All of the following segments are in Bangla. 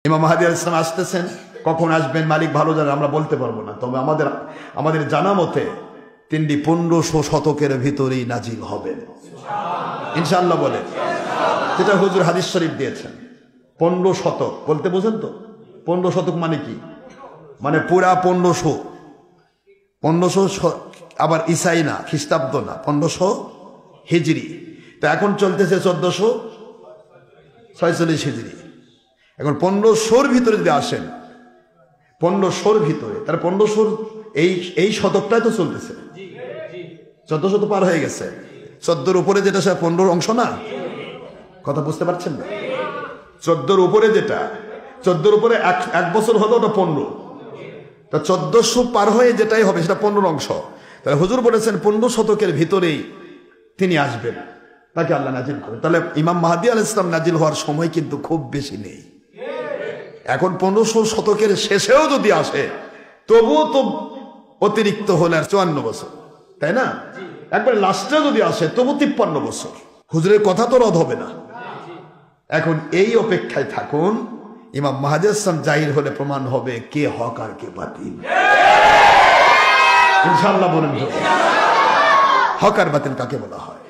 ইমাম মাহদী আলাইহিস সালাম আসতেছেন, কখন আসবেন মালিক ভালো জানেন, আমরা বলতে পারবো না। তবে আমাদের জানা মতে তিনি 1500 শতকের ভিতরেই নাজিল হবেন ইনশাআল্লাহ বলে, যেটা হুজুর হাদিস শরীফ দিয়েছেন। 15 শতক বলতে বোঝেন তো? 15 শতক মানে কি? মানে পুরা 1500 আবার ইসাই না, খ্রিস্টাব্দ না, 1500 হিজরি। তো এখন চলতেছে 1446 হিজরি। এখন 1500-র ভিতরে যদি আসেন, 1500-র ভিতরে, তার 1500 এই শতকটাই তো চলতেছে। 1400 তো পার হয়ে গেছে। 14-র উপরে যেটা সে 15 অংশ না, কথা বুঝতে পারছেন না? 14-র উপরে যেটা, 14-র উপরে এক বছর হলো ওটা 15, তা 1400 পার হয়ে যেটাই হবে সেটা 15 অংশ। তাহলে হুজুর বলেছেন 15 শতকের ভিতরেই তিনি আসবেন, তাকে আল্লাহ নাজিল করেন। তাহলে ইমাম মাহদী আলাইহিস সালাম নাজিল হওয়ার সময় কিন্তু খুব বেশি নেই। এখন 1500 শতকের শেষেও যদি আসে, তবুও তো অতিরিক্ত হলে আর 54 বছর, তাই না? একবার লাস্টে যদি আসে তবু 53 বছর। হুজুরের কথা তো রদ হবে না। এখন এই অপেক্ষায় থাকুন, ইমাম মাহদী আলাইহিস সালাম জাহির হলে প্রমাণ হবে কে হক আর কে বাতিল। ইনশাআল্লাহ বলেন তো, হক আর বাতিল কাকে বলা হয়?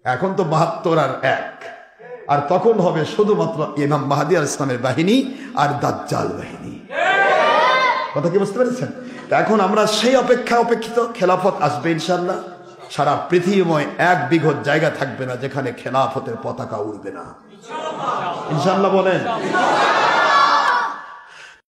এখন তো 72 আর 1, আর তখন হবে শুধুমাত্র ইমাম মাহদী আলাইহিস সালামের বাহিনী আর দাজ্জাল বাহিনী। কথা কি বুঝতে পেরেছেন? এখন আমরা সেই অপেক্ষিত খেলাফত আসবে ইনশাআল্লাহ। সারা পৃথিবীময় 1 বিঘত জায়গা থাকবে না যেখানে খেলাফতের পতাকা উড়বে না ইনশাআল্লাহ বলেন।